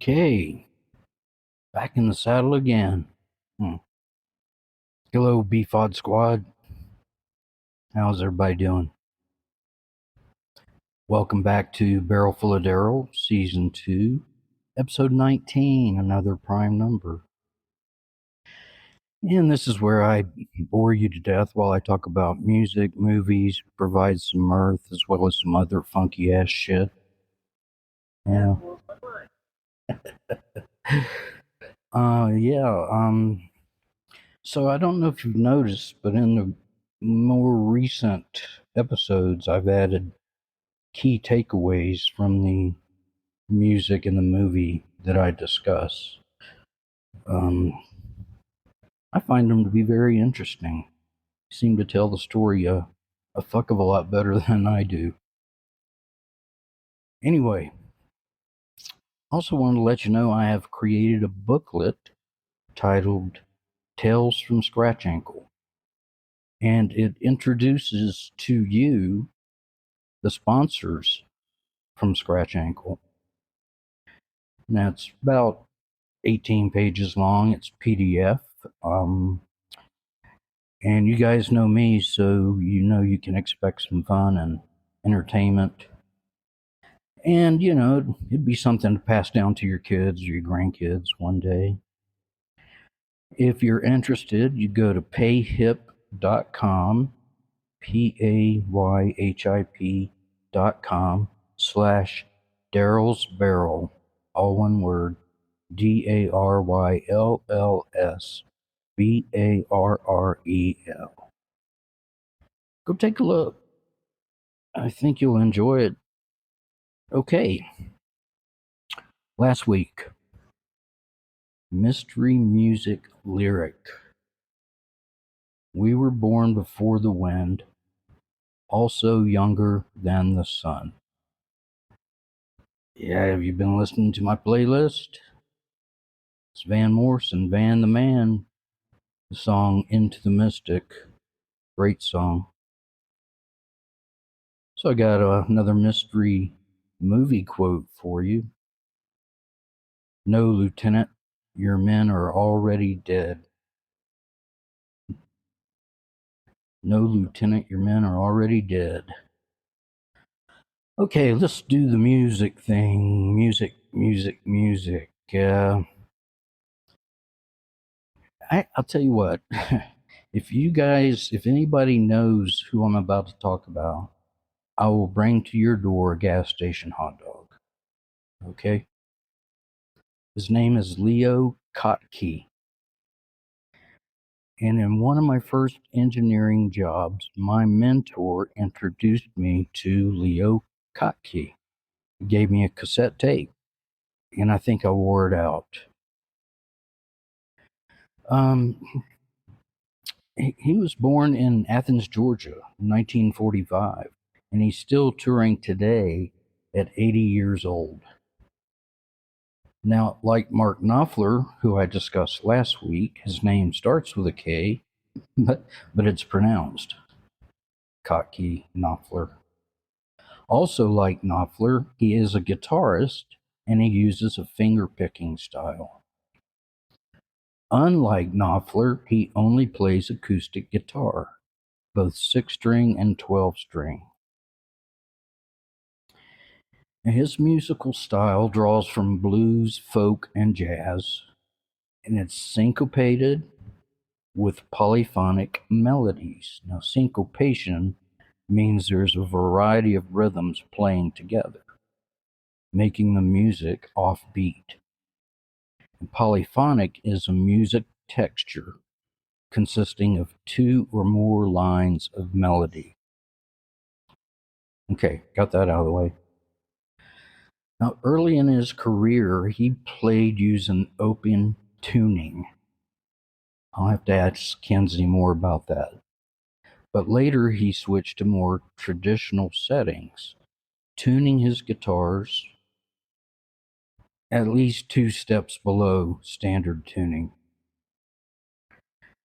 Okay, back in the saddle again. Hello, BFOD squad. How's everybody doing? Welcome back to Barrel Full of Darrell, Season 2, Episode 19, another prime number. And this is where I bore you to death while I talk about music, movies, provide some mirth, as well as some other funky ass shit. Yeah. So I don't know if you've noticed, but in the more recent episodes, I've added key takeaways from the music in the movie that I discuss. I find them to be very interesting. They seem to tell the story a fuck of a lot better than I do. Anyway, also wanted to let you know I have created a booklet titled Tales from Scratch Ankle, and it introduces to you the sponsors from Scratch Ankle. Now it's about 18 pages long. It's PDF. And you guys know me, so you know you can expect some fun and entertainment. And, it'd be something to pass down to your kids or your grandkids one day. If you're interested, you go to payhip.com, payhip.com/Darrell's Barrel, all one word, DARYLLSBARREL. Go take a look. I think you'll enjoy it. Okay. Last week, mystery music lyric. We were born before the wind, also younger than the sun. Yeah, have you been listening to my playlist? It's Van Morrison, Van the Man, the song Into the Mystic. Great song. So I got another mystery movie quote for you. No, Lieutenant, your men are already dead. No, Lieutenant, your men are already dead. Okay, let's do the music thing. Music. I'll tell you what. If anybody knows who I'm about to talk about, I will bring to your door a gas station hot dog. Okay? His name is Leo Kottke. And in one of my first engineering jobs, my mentor introduced me to Leo Kottke. He gave me a cassette tape, and I think I wore it out. He was born in Athens, Georgia, 1945, and he's still touring today at 80 years old. Now, like Mark Knopfler, who I discussed last week, his name starts with a K, but it's pronounced Kottke Knopfler. Also, like Knopfler, he is a guitarist and he uses a finger-picking style. Unlike Knopfler, he only plays acoustic guitar, both 6-string and 12-string. His musical style draws from blues, folk, and jazz, and it's syncopated with polyphonic melodies. Now, syncopation means there's a variety of rhythms playing together, making the music offbeat. And polyphonic is a music texture consisting of 2 or more lines of melody. Okay, got that out of the way. Now, early in his career, he played using open tuning. I'll have to ask Kenzie more about that. But later, he switched to more traditional settings, tuning his guitars at least 2 steps below standard tuning.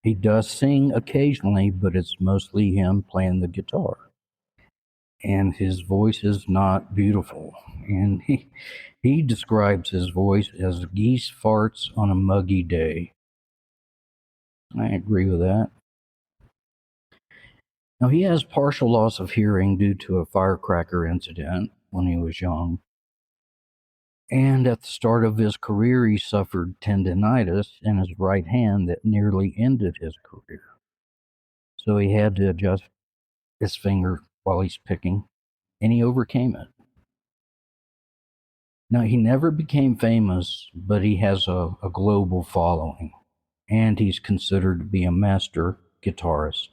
He does sing occasionally, but it's mostly him playing the guitar. and his voice is not beautiful. And he describes his voice as geese farts on a muggy day. I agree with that. Now, he has partial loss of hearing due to a firecracker incident when he was young. And at the start of his career, he suffered tendinitis in his right hand that nearly ended his career. So he had to adjust his finger while he's picking, and he overcame it. Now, he never became famous, but he has a global following, and he's considered to be a master guitarist.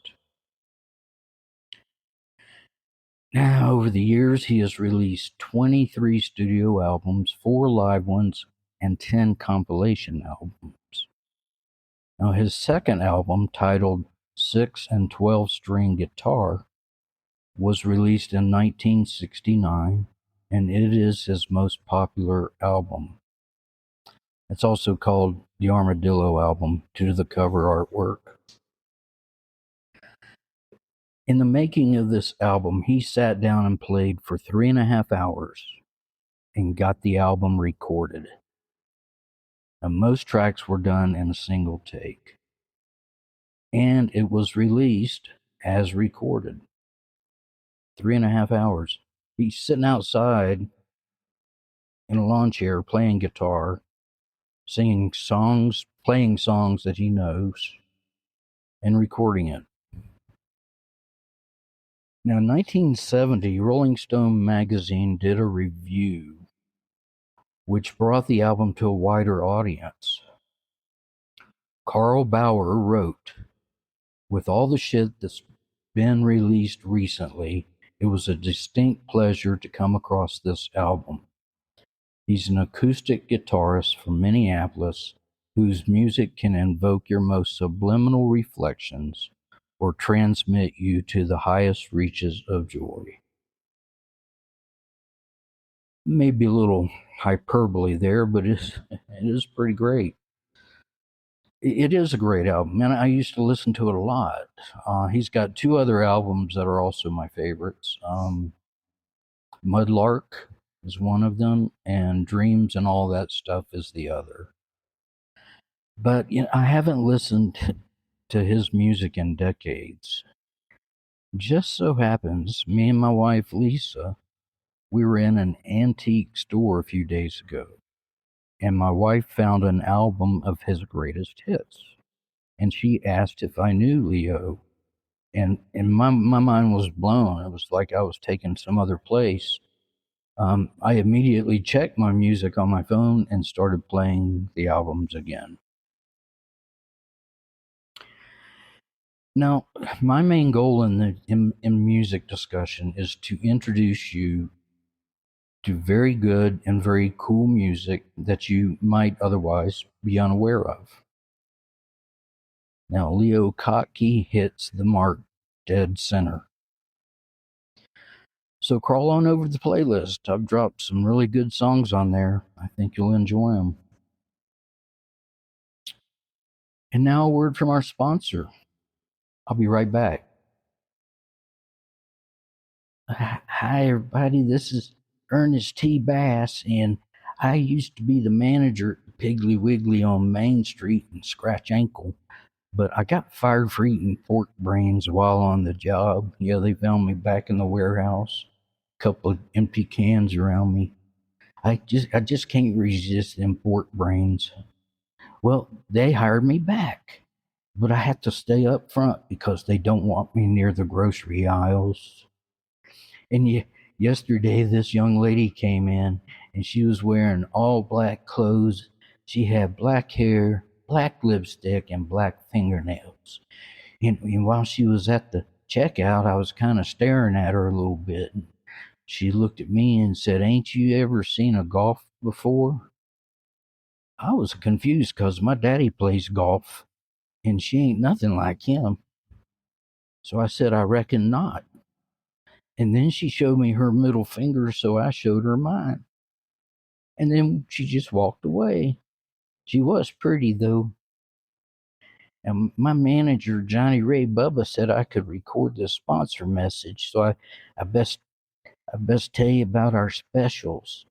Now, over the years, he has released 23 studio albums, 4 live ones, and 10 compilation albums. Now, his second album, titled 6 and 12 String Guitar, was released in 1969, and it is his most popular album. It's also called the Armadillo album due to the cover artwork. In the making of this album, he sat down and played for 3.5 hours and got the album recorded. Now, most tracks were done in a single take, and it was released as recorded. 3.5 hours. He's sitting outside in a lawn chair playing guitar, singing songs, playing songs that he knows, and recording it. Now, in 1970, Rolling Stone magazine did a review which brought the album to a wider audience. Carl Bauer wrote, "With all the shit that's been released recently, it was a distinct pleasure to come across this album. He's an acoustic guitarist from Minneapolis whose music can invoke your most subliminal reflections or transmit you to the highest reaches of joy." Maybe a little hyperbole there, but it is pretty great. It is a great album, and I used to listen to it a lot. He's got 2 other albums that are also my favorites. Mudlark is one of them, and Dreams and All That Stuff is the other. But I haven't listened to his music in decades. Just so happens, me and my wife Lisa, we were in an antique store a few days ago, and my wife found an album of his greatest hits. And she asked if I knew Leo. And my mind was blown. It was like I was taken some other place. I immediately checked my music on my phone and started playing the albums again. Now, my main goal in music discussion is to introduce you to very good and very cool music that you might otherwise be unaware of. Now, Leo Kottke hits the mark dead center. So crawl on over to the playlist. I've dropped some really good songs on there. I think you'll enjoy them. And now a word from our sponsor. I'll be right back. Hi, everybody. This is Ernest T. Bass, and I used to be the manager at Piggly Wiggly on Main Street in Scratch Ankle, but I got fired for eating pork brains while on the job. Yeah, they found me back in the warehouse, a couple of empty cans around me. I just can't resist them pork brains. Well, they hired me back, but I had to stay up front because they don't want me near the grocery aisles. And yesterday, this young lady came in, and she was wearing all black clothes. She had black hair, black lipstick, and black fingernails. And while she was at the checkout, I was kind of staring at her a little bit. She looked at me and said, "Ain't you ever seen a golf before?" I was confused because my daddy plays golf and she ain't nothing like him. So I said, "I reckon not." And then she showed me her middle finger, so I showed her mine. And then she just walked away. She was pretty, though. And my manager, Johnny Ray Bubba, said I could record this sponsor message, so I best I best tell you about our specials.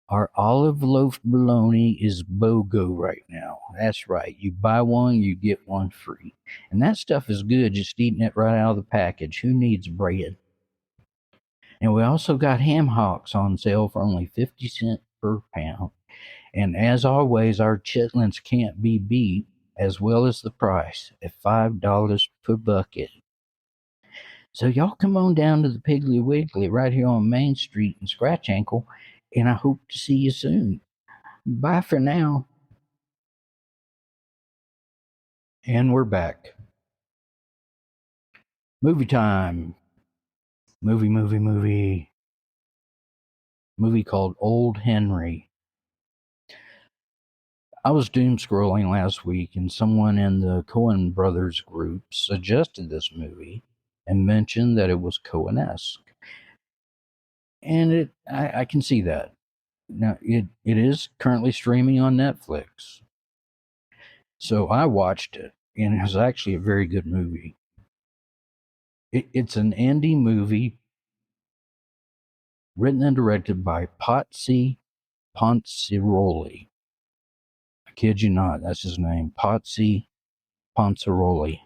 Our olive loaf bologna is BOGO right now. That's right. You buy one, you get one free. And that stuff is good just eating it right out of the package. Who needs bread? And we also got ham hocks on sale for only 50 cents per pound. And as always, our chitlins can't be beat, as well as the price at $5 per bucket. So y'all come on down to the Piggly Wiggly right here on Main Street in Scratch Ankle, and I hope to see you soon. Bye for now. And we're back. Movie time. Movie. Movie called Old Henry. I was doom scrolling last week, and someone in the Coen Brothers group suggested this movie and mentioned that it was Coen-esque. And I can see that. Now, it is currently streaming on Netflix. So I watched it, and it was actually a very good movie. It's an indie movie written and directed by Potsy Ponzeroli. I kid you not, that's his name, Potsy Ponzeroli.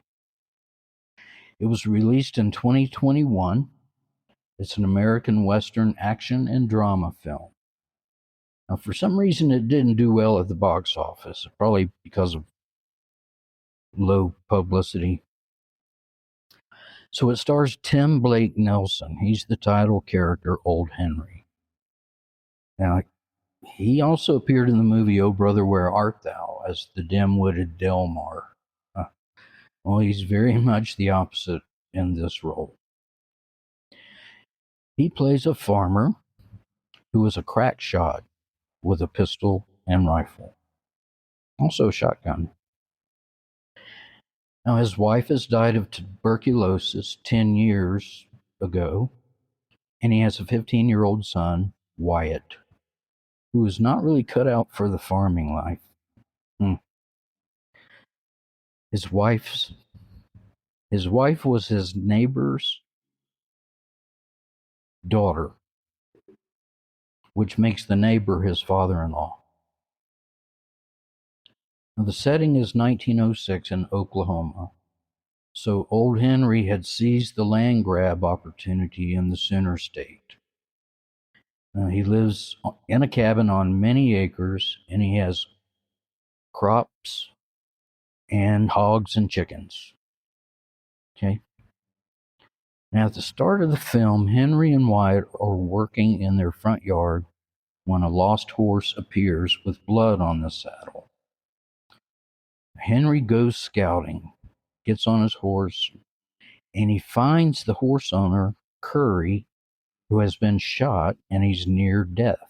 It was released in 2021. It's an American Western action and drama film. Now, for some reason, it didn't do well at the box office, probably because of low publicity. So it stars Tim Blake Nelson. He's the title character, Old Henry. Now, he also appeared in the movie Oh Brother, Where Art Thou as the dim-witted Delmar. Well, he's very much the opposite in this role. He plays a farmer who is a crack shot with a pistol and rifle, also a shotgun. Now, his wife has died of tuberculosis 10 years ago, and he has a 15-year-old son, Wyatt, who is not really cut out for the farming life. His wife was his neighbor's daughter, which makes the neighbor his father-in-law. Now, the setting is 1906 in Oklahoma. So Old Henry had seized the land grab opportunity in the center state. He lives in a cabin on many acres, and he has crops and hogs and chickens. Okay. Now, at the start of the film, Henry and Wyatt are working in their front yard when a lost horse appears with blood on the saddle. Henry goes scouting, gets on his horse, and he finds the horse owner, Curry, who has been shot and he's near death.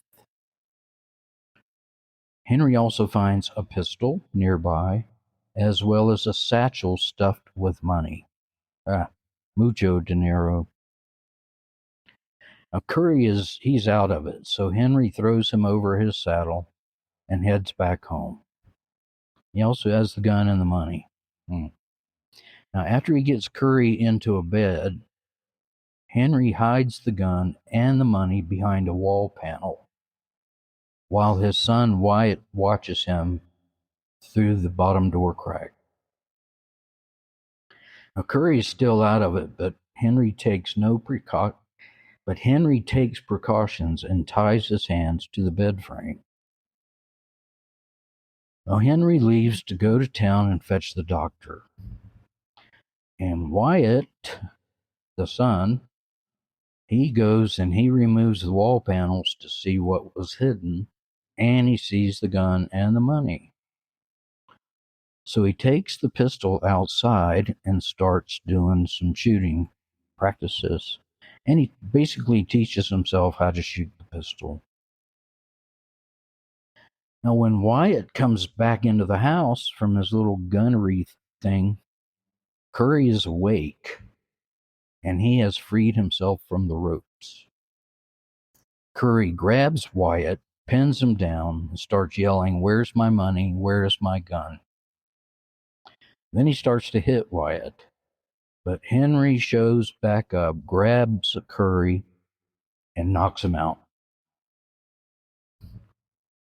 Henry also finds a pistol nearby, as well as a satchel stuffed with money. Mucho dinero. Now Curry he's out of it, so Henry throws him over his saddle and heads back home. He also has the gun and the money. Now, after he gets Curry into a bed, Henry hides the gun and the money behind a wall panel, while his son Wyatt watches him through the bottom door crack. Now, Curry is still out of it, but Henry takes precautions and ties his hands to the bed frame. Now, Henry leaves to go to town and fetch the doctor. And Wyatt, the son, he goes and he removes the wall panels to see what was hidden, and he sees the gun and the money. So he takes the pistol outside and starts doing some shooting practices. And he basically teaches himself how to shoot the pistol. Now, when Wyatt comes back into the house from his little gunnery thing, Curry is awake, and he has freed himself from the ropes. Curry grabs Wyatt, pins him down, and starts yelling, "Where's my money? Where's my gun?" Then he starts to hit Wyatt, but Henry shows back up, grabs Curry, and knocks him out.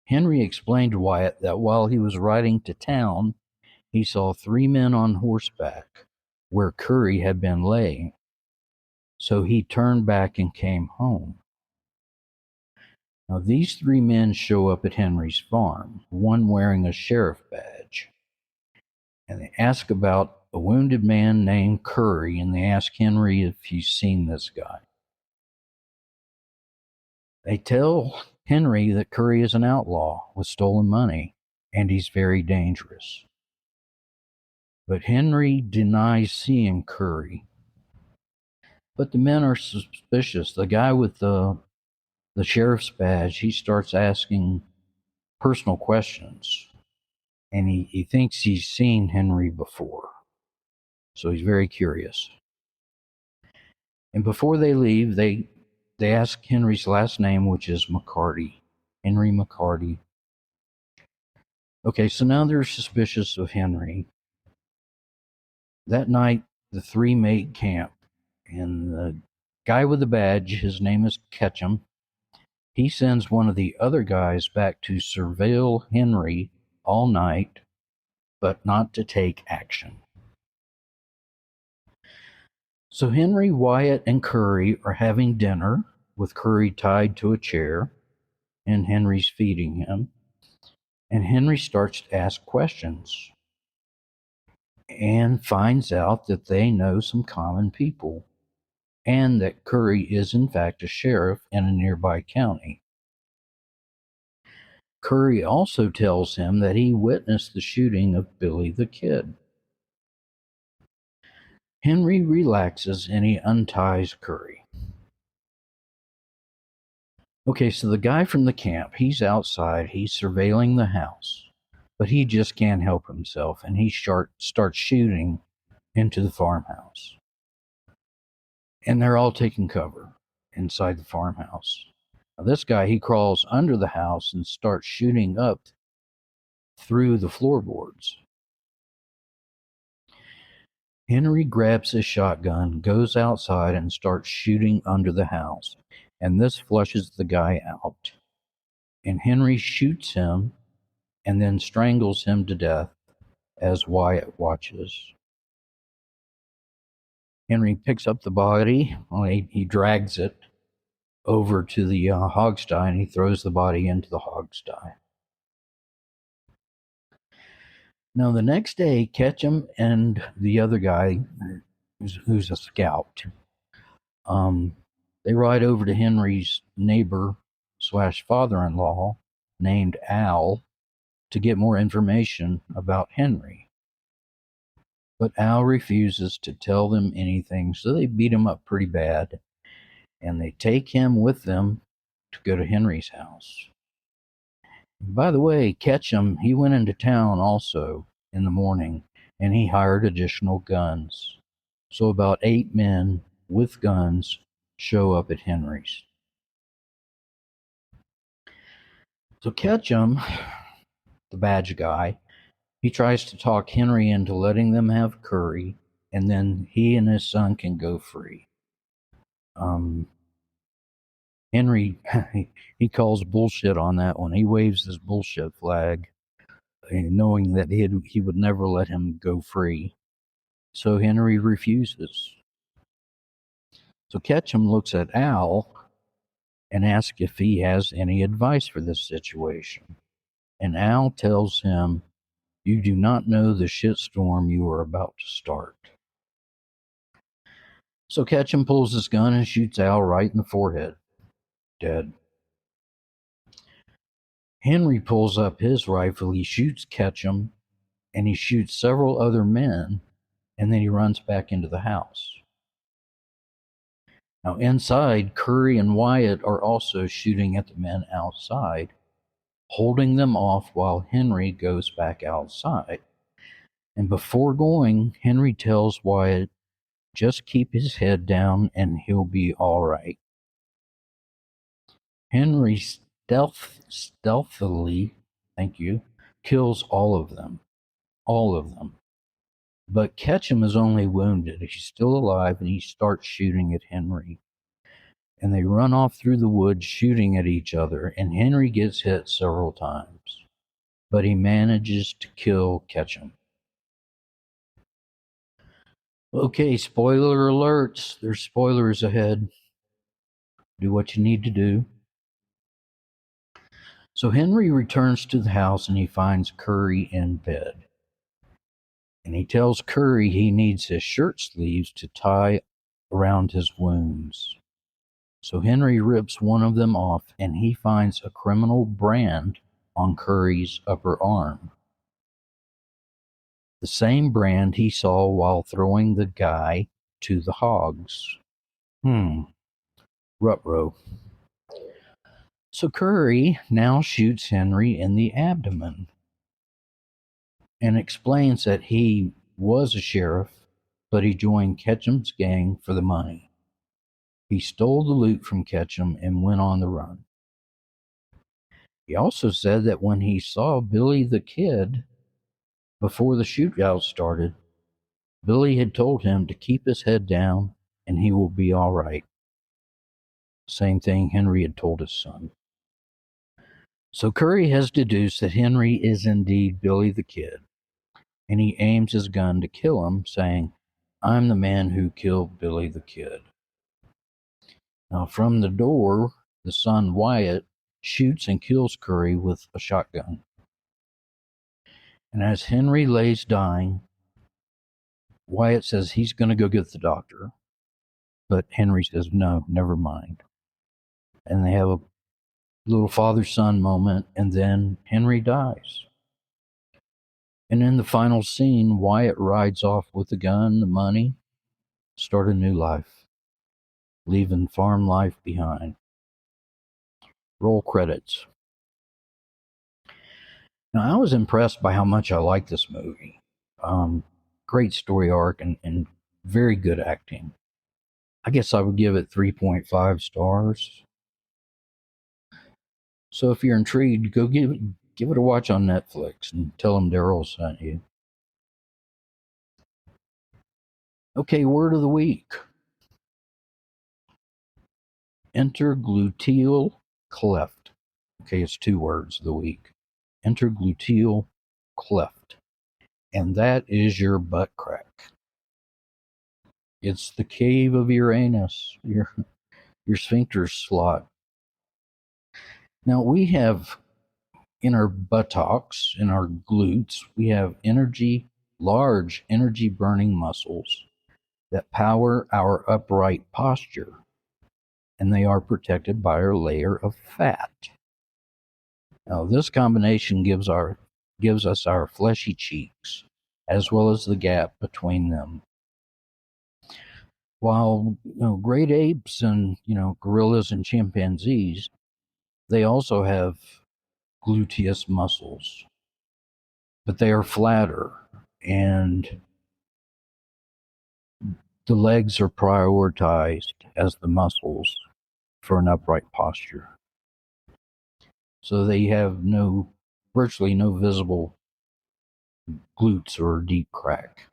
Henry explained to Wyatt that while he was riding to town, he saw 3 men on horseback where Curry had been laying. So he turned back and came home. Now, these 3 men show up at Henry's farm, one wearing a sheriff badge. And they ask about a wounded man named Curry, and they ask Henry if he's seen this guy. They tell Henry that Curry is an outlaw with stolen money, and he's very dangerous. But Henry denies seeing Curry. But the men are suspicious. The guy with the sheriff's badge, he starts asking personal questions. And he thinks he's seen Henry before. So he's very curious. And before they leave, they ask Henry's last name, which is McCarty. Henry McCarty. Okay, so now they're suspicious of Henry. That night, the 3 make camp. And the guy with the badge, his name is Ketchum. He sends one of the other guys back to surveil Henry all night, but not to take action. So Henry, Wyatt, and Curry are having dinner with Curry tied to a chair, and Henry's feeding him. And Henry starts to ask questions and finds out that they know some common people and that Curry is in fact a sheriff in a nearby county. Curry also tells him that he witnessed the shooting of Billy the Kid. Henry relaxes and he unties Curry. Okay, so the guy from the camp, he's outside, he's surveilling the house, but he just can't help himself, and he starts shooting into the farmhouse. And they're all taking cover inside the farmhouse. Now, this guy, he crawls under the house and starts shooting up through the floorboards. Henry grabs his shotgun, goes outside, and starts shooting under the house. And this flushes the guy out. And Henry shoots him and then strangles him to death as Wyatt watches. Henry picks up the body. Well, he drags it over to the hogsty, and he throws the body into the hogsty. Now, the next day, Ketchum and the other guy, who's a scout, they ride over to Henry's neighbor / father-in-law named Al to get more information about Henry. But Al refuses to tell them anything, so they beat him up pretty bad, and they take him with them to go to Henry's house. By the way, Ketchum, he went into town also in the morning, and he hired additional guns. So about 8 men with guns show up at Henry's. So Ketchum, the badge guy, he tries to talk Henry into letting them have Curry, and then he and his son can go free. Henry, he calls bullshit on that one. He waves his bullshit flag, knowing that he would never let him go free. So Henry refuses. So Ketchum looks at Al and asks if he has any advice for this situation. And Al tells him, "You do not know the shitstorm you are about to start." So Ketchum pulls his gun and shoots Al right in the forehead. Dead. Henry pulls up his rifle, he shoots Ketchum, and he shoots several other men, and then he runs back into the house. Now inside, Curry and Wyatt are also shooting at the men outside, holding them off while Henry goes back outside. And before going, Henry tells Wyatt, just keep his head down and he'll be all right. Henry stealthily, kills all of them. But Ketchum is only wounded. He's still alive, and he starts shooting at Henry. and they run off through the woods shooting at each other, and Henry gets hit several times, but he manages to kill Ketchum. Okay, spoiler alerts. There's spoilers ahead. Do what you need to do. So Henry returns to the house and he finds Curry in bed. And he tells Curry he needs his shirt sleeves to tie around his wounds. So Henry rips one of them off and he finds a criminal brand on Curry's upper arm. The same brand he saw while throwing the guy to the hogs. Ruh-roh. So Curry now shoots Henry in the abdomen and explains that he was a sheriff, but he joined Ketchum's gang for the money. He stole the loot from Ketchum and went on the run. He also said that when he saw Billy the Kid before the shootout started, Billy had told him to keep his head down and he will be all right. Same thing Henry had told his son. So Curry has deduced that Henry is indeed Billy the Kid, and he aims his gun to kill him, saying, "I'm the man who killed Billy the Kid." Now, from the door, the son Wyatt shoots and kills Curry with a shotgun. And as Henry lays dying, Wyatt says he's going to go get the doctor. But Henry says, no, never mind. And they have a little father-son moment, and then Henry dies. And in the final scene, Wyatt rides off with the gun, the money, start a new life, leaving farm life behind. Roll credits. Now, I was impressed by how much I liked this movie. Great story arc and very good acting. I guess I would give it 3.5 stars. So if you're intrigued, go give it a watch on Netflix and tell them Daryl sent you. Okay, word of the week. Intergluteal cleft. Okay, it's 2 words of the week. Intergluteal cleft. And that is your butt crack. It's the cave of your anus, your sphincter slot. Now we have in our buttocks, in our glutes, we have large energy burning muscles that power our upright posture, and they are protected by our layer of fat. Now this combination gives us our fleshy cheeks, as well as the gap between them. While great apes and gorillas and chimpanzees, they also have gluteus muscles, but they are flatter, and the legs are prioritized as the muscles for an upright posture. So they have virtually no visible glutes or deep crack.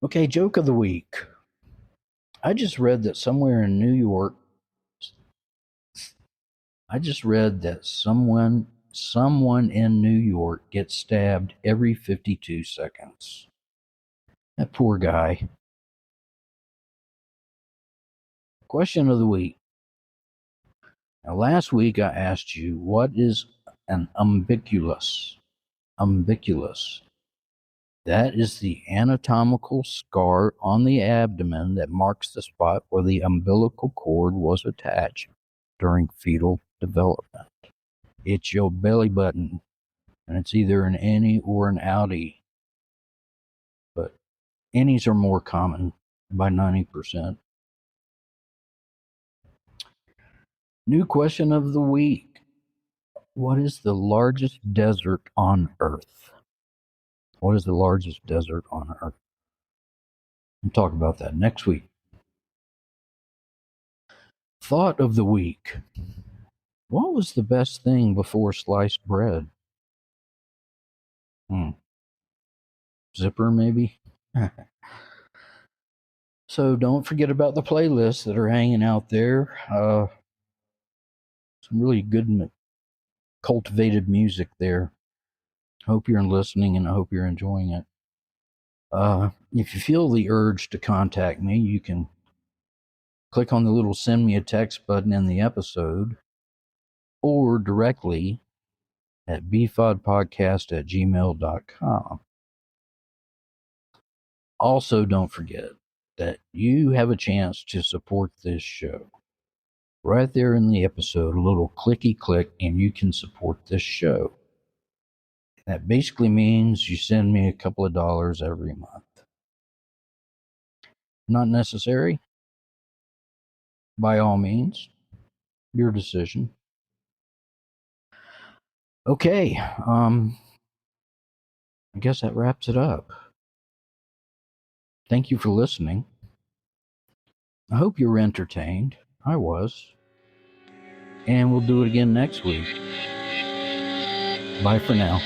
Okay, joke of the week. I just read that someone in New York gets stabbed every 52 seconds. That poor guy. Question of the week. Now, last week I asked you, what is an umbiculus? Umbiculus. That is the anatomical scar on the abdomen that marks the spot where the umbilical cord was attached during fetal development. It's your belly button, and it's either an innie or an outie. But innies are more common by 90%. New question of the week. What is the largest desert on Earth? What is the largest desert on Earth? We'll talk about that next week. Thought of the week. What was the best thing before sliced bread? Zipper, maybe? So don't forget about the playlists that are hanging out there. Some really good cultivated music there. Hope you're listening and I hope you're enjoying it. If you feel the urge to contact me, you can click on the little send me a text button in the episode or directly at bfodpodcast@gmail.com. Also, don't forget that you have a chance to support this show. Right there in the episode, a little clicky click, and you can support this show. That basically means you send me a couple of dollars every month. Not necessary. By all means, your decision. Okay, I guess that wraps it up. Thank you for listening. I hope you were entertained. I was. And we'll do it again next week. Bye for now.